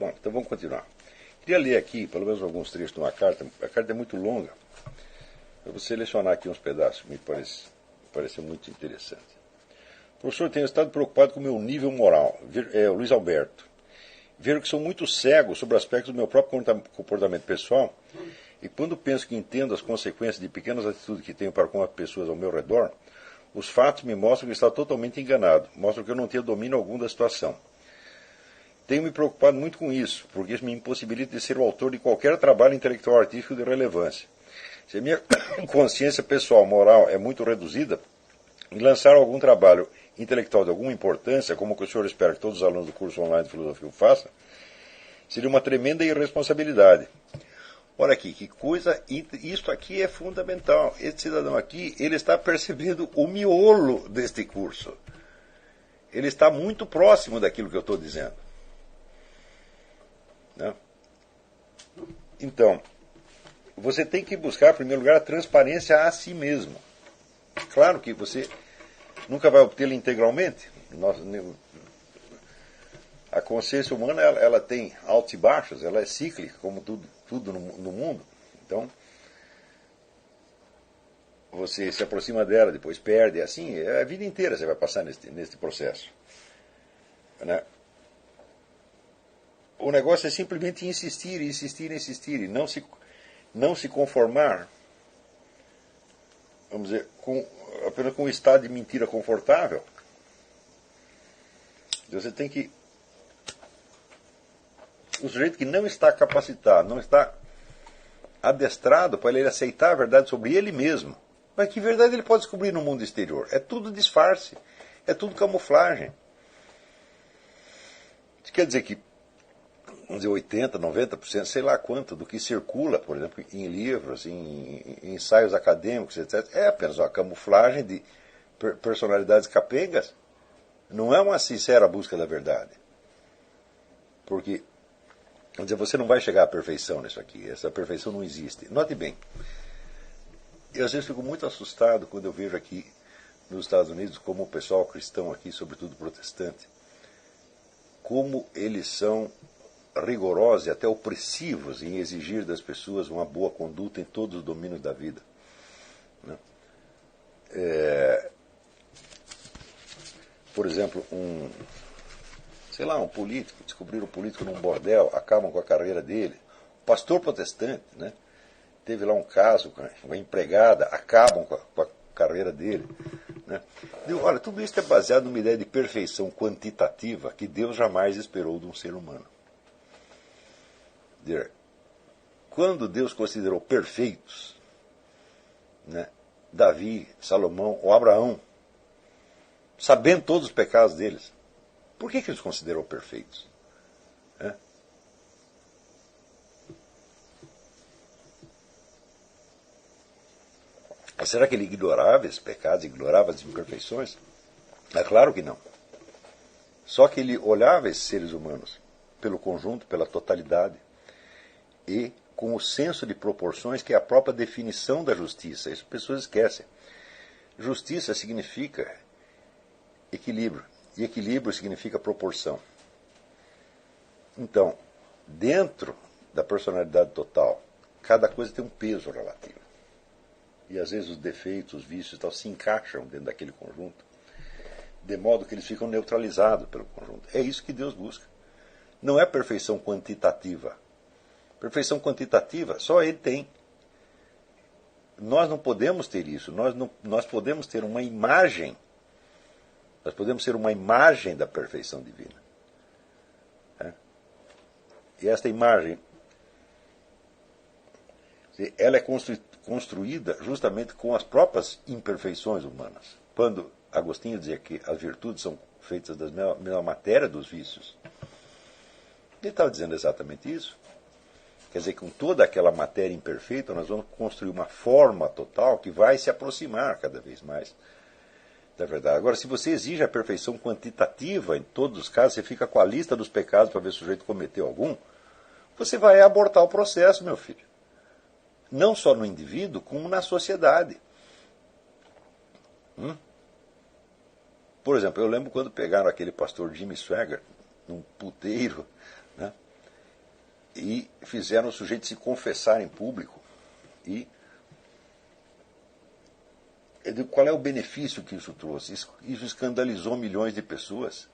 Bom, então vamos continuar. Queria ler aqui, pelo menos alguns trechos de uma carta. A carta é muito longa. Eu vou selecionar aqui uns pedaços que me pareceu muito interessante. Professor, tenho estado preocupado com o meu nível moral. Luiz Alberto. Vejo que sou muito cego sobre aspectos do meu próprio comportamento pessoal e quando penso que entendo as consequências de pequenas atitudes que tenho para com as pessoas ao meu redor, os fatos me mostram que está totalmente enganado, mostram que eu não tenho domínio algum da situação. Tenho me preocupado muito com isso, porque isso me impossibilita de ser o autor de qualquer trabalho intelectual artístico de relevância. Se a minha consciência pessoal moral é muito reduzida, em lançar algum trabalho intelectual de alguma importância, como que o senhor espera que todos os alunos do curso online de filosofia o façam, seria uma tremenda irresponsabilidade. Olha aqui, que coisa, isso aqui é fundamental. Esse cidadão aqui, ele está percebendo o miolo deste curso. Ele está muito próximo daquilo que eu estou dizendo. Né? Então, você tem que buscar, em primeiro lugar, a transparência a si mesmo. Claro que você nunca vai obtê-la integralmente. A consciência humana ela tem altos e baixos, ela é cíclica, como tudo no mundo. Então, você se aproxima dela, depois perde, assim, a vida inteira você vai passar neste processo. Né? O negócio é simplesmente insistir, e não se conformar, vamos dizer, apenas com um estado de mentira confortável. Você tem que... O sujeito que não está capacitado, não está adestrado para ele aceitar a verdade sobre ele mesmo. Mas que verdade ele pode descobrir no mundo exterior? É tudo disfarce, é tudo camuflagem. Isso quer dizer que, vamos dizer, 80%, 90%, sei lá quanto, do que circula, por exemplo, em livros, em ensaios acadêmicos, etc., é apenas uma camuflagem de personalidades capengas. Não é uma sincera busca da verdade. Porque, vamos dizer, você não vai chegar à perfeição nisso aqui. Essa perfeição não existe. Note bem, eu às vezes fico muito assustado quando eu vejo aqui nos Estados Unidos, como o pessoal cristão aqui, sobretudo protestante, como eles são rigorosos e até opressivos em exigir das pessoas uma boa conduta em todos os domínios da vida. Né? Por exemplo, um político, descobriram um político num bordel, acabam com a carreira dele. Um pastor protestante, né? Teve lá um caso com uma empregada, acabam com a carreira dele. Né? Olha, tudo isso é baseado numa ideia de perfeição quantitativa que Deus jamais esperou de um ser humano. Quando Deus considerou perfeitos, né, Davi, Salomão ou Abraão, sabendo todos os pecados deles, por que ele os considerou perfeitos? É? Será que ele ignorava esses pecados, ignorava as imperfeições? É claro que não. Só que ele olhava esses seres humanos pelo conjunto, pela totalidade, e com o senso de proporções que é a própria definição da justiça. Isso as pessoas esquecem. Justiça significa equilíbrio, e equilíbrio significa proporção. Então, dentro da personalidade total, cada coisa tem um peso relativo. E às vezes os defeitos, os vícios tal, se encaixam dentro daquele conjunto, de modo que eles ficam neutralizados pelo conjunto. É isso que Deus busca. Não é perfeição quantitativa. Perfeição quantitativa só Ele tem. Nós não podemos ter isso. Nós podemos ter uma imagem. Nós podemos ser uma imagem da perfeição divina. E esta imagem, ela é construída justamente com as próprias imperfeições humanas. Quando Agostinho dizia que as virtudes são feitas da mesma matéria dos vícios, ele estava dizendo exatamente isso. Quer dizer, com toda aquela matéria imperfeita, nós vamos construir uma forma total que vai se aproximar cada vez mais da verdade. Agora, se você exige a perfeição quantitativa, em todos os casos, você fica com a lista dos pecados para ver se o sujeito cometeu algum, você vai abortar o processo, meu filho. Não só no indivíduo, como na sociedade. Por exemplo, eu lembro quando pegaram aquele pastor Jimmy Swaggart num puteiro, né? e fizeram o sujeito se confessar em público. E qual é o benefício que isso trouxe? Isso escandalizou milhões de pessoas.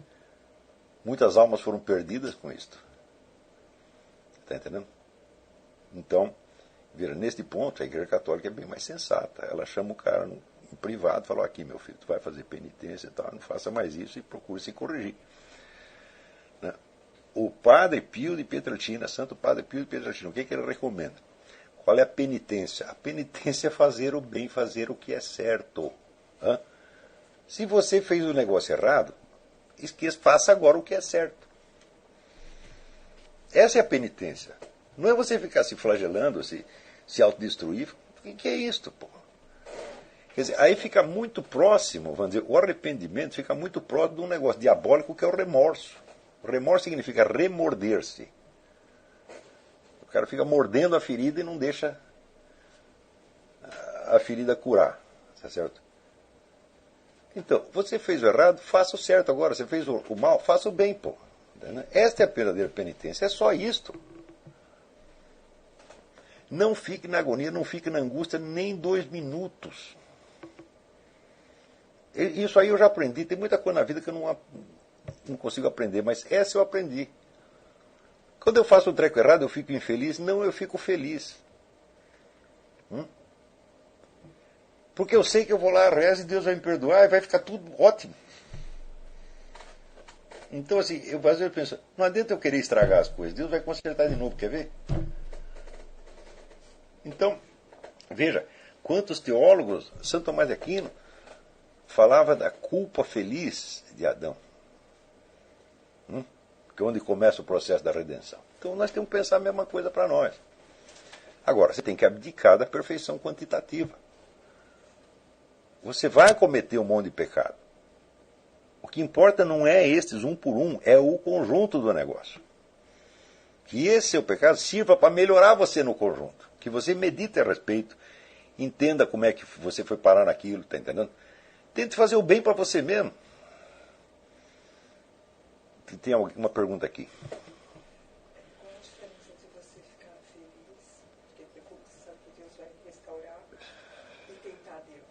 Muitas almas foram perdidas com isso. Está entendendo? Então, veja, neste ponto, a Igreja Católica é bem mais sensata. Ela chama o cara em privado e fala: aqui, meu filho, tu vai fazer penitência e tal, não faça mais isso e procure se corrigir. Né? O Padre Pio de Pietrelcina, Santo Padre Pio de Pietrelcina, o que ele recomenda? Qual é a penitência? A penitência é fazer o bem, fazer o que é certo. Hã? Se você fez o negócio errado, esqueça, faça agora o que é certo. Essa é a penitência. Não é você ficar se flagelando, se autodestruir. O que é isto, pô? Quer dizer, aí fica muito próximo, vamos dizer, o arrependimento fica muito próximo de um negócio diabólico que é o remorso. O remorso significa remorder-se. O cara fica mordendo a ferida e não deixa a ferida curar. Tá certo? Então, você fez o errado, faça o certo agora. Você fez o mal, faça o bem, pô. Esta é a verdadeira penitência. É só isto. Não fique na agonia, não fique na angústia nem 2 minutos. Isso aí eu já aprendi. Tem muita coisa na vida que eu não consigo aprender, mas essa eu aprendi. Quando eu faço um treco errado, eu fico infeliz? Não, eu fico feliz. Porque eu sei que eu vou lá, rezo e Deus vai me perdoar e vai ficar tudo ótimo. Então, assim, às vezes eu penso, não adianta eu querer estragar as coisas, Deus vai consertar de novo, quer ver? Então, veja, quantos teólogos, Santo Tomás de Aquino falava da culpa feliz de Adão, que é onde começa o processo da redenção. Então nós temos que pensar a mesma coisa para nós. Agora, você tem que abdicar da perfeição quantitativa. Você vai cometer um monte de pecado. O que importa não é estes um por um, é o conjunto do negócio. Que esse seu pecado sirva para melhorar você no conjunto. Que você medite a respeito, entenda como é que você foi parar naquilo, está entendendo? Tente fazer o bem para você mesmo. Tem uma pergunta aqui. Qual a diferença de você ficar feliz, porque você sabe que Deus vai restaurar, e tentar Deus?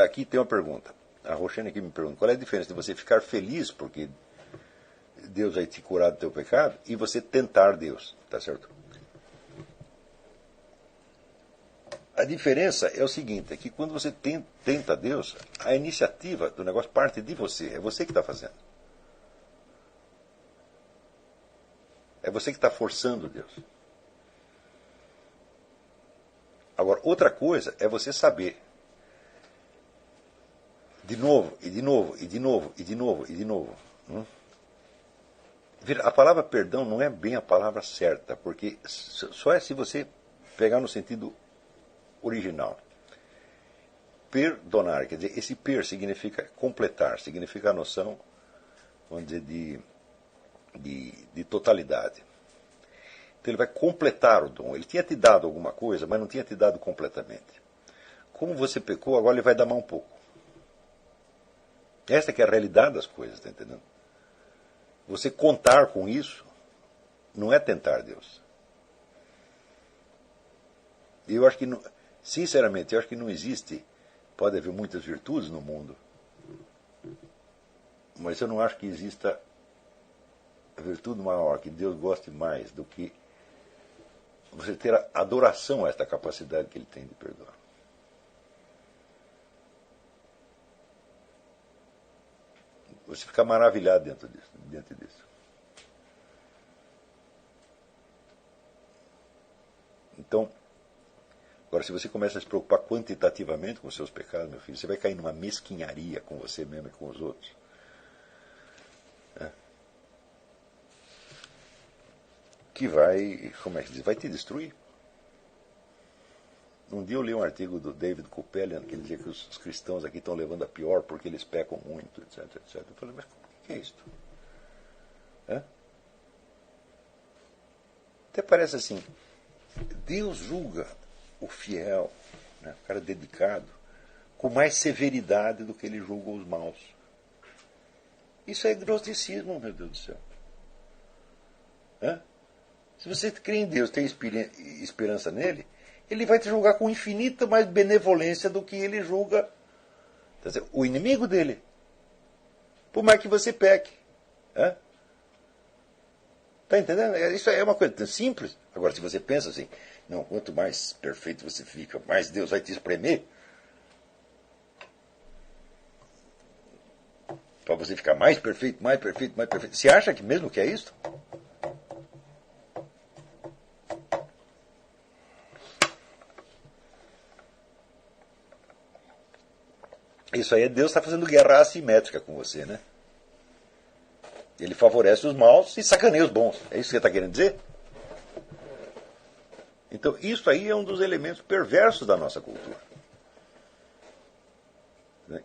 Aqui tem uma pergunta. A Roxane aqui me pergunta, qual é a diferença de você ficar feliz porque Deus vai te curar do teu pecado e você tentar Deus, tá certo? A diferença é o seguinte, é que quando você tenta Deus, a iniciativa do negócio parte de você, é você que está fazendo. É você que está forçando Deus. Agora, outra coisa é você saber, de novo, e de novo, e de novo, e de novo, e de novo. A palavra perdão não é bem a palavra certa, porque só é se você pegar no sentido original. Perdonar, quer dizer, esse per significa completar, significa a noção, vamos dizer, de totalidade. Então ele vai completar o dom. Ele tinha te dado alguma coisa, mas não tinha te dado completamente. Como você pecou, agora ele vai dar mais um pouco. Esta que é a realidade das coisas, está entendendo? Você contar com isso não é tentar Deus. Eu acho que, sinceramente, eu acho que não existe, pode haver muitas virtudes no mundo, mas eu não acho que exista a virtude maior, que Deus goste mais do que você ter a adoração a esta capacidade que Ele tem de perdoar. Você fica maravilhado diante disso. Então, agora, se você começa a se preocupar quantitativamente com os seus pecados, meu filho, você vai cair numa mesquinharia com você mesmo e com os outros. Que vai, como é que diz, vai te destruir. Um dia eu li um artigo do David Kupelian que dizia que os cristãos aqui estão levando a pior porque eles pecam muito, etc, etc. Eu falei, mas o que é isso? Até parece assim, Deus julga o fiel, né, o cara dedicado, com mais severidade do que ele julga os maus. Isso é gnosticismo, meu Deus do céu. Hã? Se você crê em Deus, tem esperança nele, ele vai te julgar com infinita mais benevolência do que ele julga, quer dizer, o inimigo dele. Por mais que você peque. Está entendendo? Isso é uma coisa tão simples. Agora, se você pensa assim, não, quanto mais perfeito você fica, mais Deus vai te espremer. Para você ficar mais perfeito, mais perfeito, mais perfeito. Você acha que mesmo que é isso? Isso aí é Deus está fazendo guerra assimétrica com você, né? Ele favorece os maus e sacaneia os bons. É isso que você está querendo dizer? Então, isso aí é um dos elementos perversos da nossa cultura.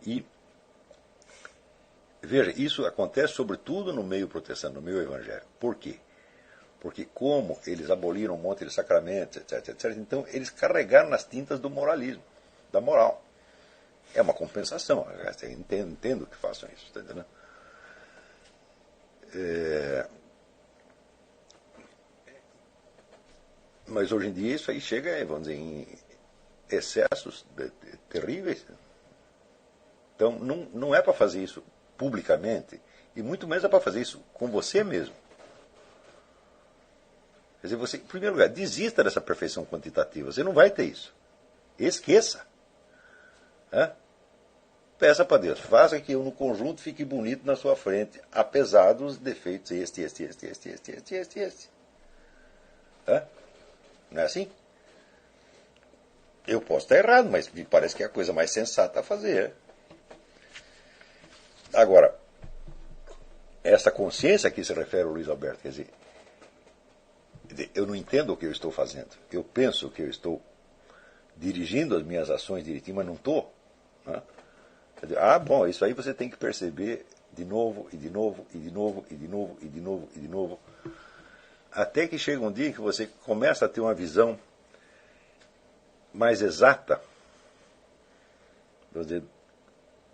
E, veja, isso acontece sobretudo no meio protestante, no meio evangélico. Por quê? Porque como eles aboliram um monte de sacramentos, etc, etc, então eles carregaram nas tintas do moralismo, da moral. É uma compensação. Eu entendo que façam isso, está entendendo? Mas hoje em dia isso aí chega, vamos dizer, em excessos terríveis. Então não é para fazer isso publicamente, e muito menos é para fazer isso com você mesmo. Quer dizer, você, em primeiro lugar, desista dessa perfeição quantitativa. Você não vai ter isso. Esqueça. Peça para Deus, faça que eu no conjunto fique bonito na sua frente, apesar dos defeitos este. Não é assim? Eu posso estar errado, mas me parece que é a coisa mais sensata a fazer. Agora, essa consciência a que se refere o Luiz Alberto, quer dizer, eu não entendo o que eu estou fazendo. Eu penso que eu estou dirigindo as minhas ações direitinho, mas não estou. Bom, isso aí você tem que perceber de novo, e de novo, e de novo, e de novo, e de novo, e de novo. Até que chega um dia que você começa a ter uma visão mais exata, vamos dizer,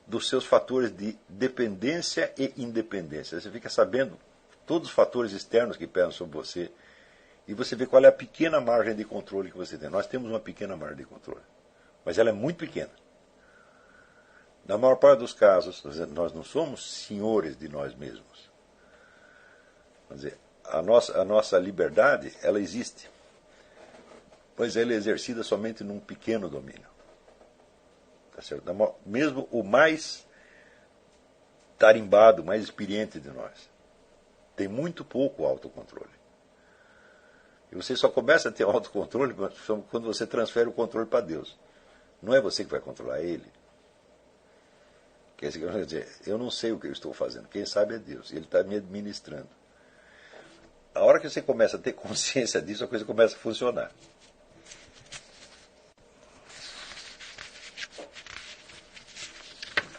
dos seus fatores de dependência e independência. Você fica sabendo todos os fatores externos que pesam sobre você e você vê qual é a pequena margem de controle que você tem. Nós temos uma pequena margem de controle, mas ela é muito pequena. Na maior parte dos casos, nós não somos senhores de nós mesmos. Vamos dizer, a nossa liberdade, ela existe, mas ela é exercida somente num pequeno domínio. Tá certo? Mesmo o mais tarimbado, mais experiente de nós, tem muito pouco autocontrole. E você só começa a ter autocontrole quando você transfere o controle para Deus. Não é você que vai controlar ele. Quer dizer, eu não sei o que eu estou fazendo. Quem sabe é Deus. Ele está me administrando. A hora que você começa a ter consciência disso, a coisa começa a funcionar.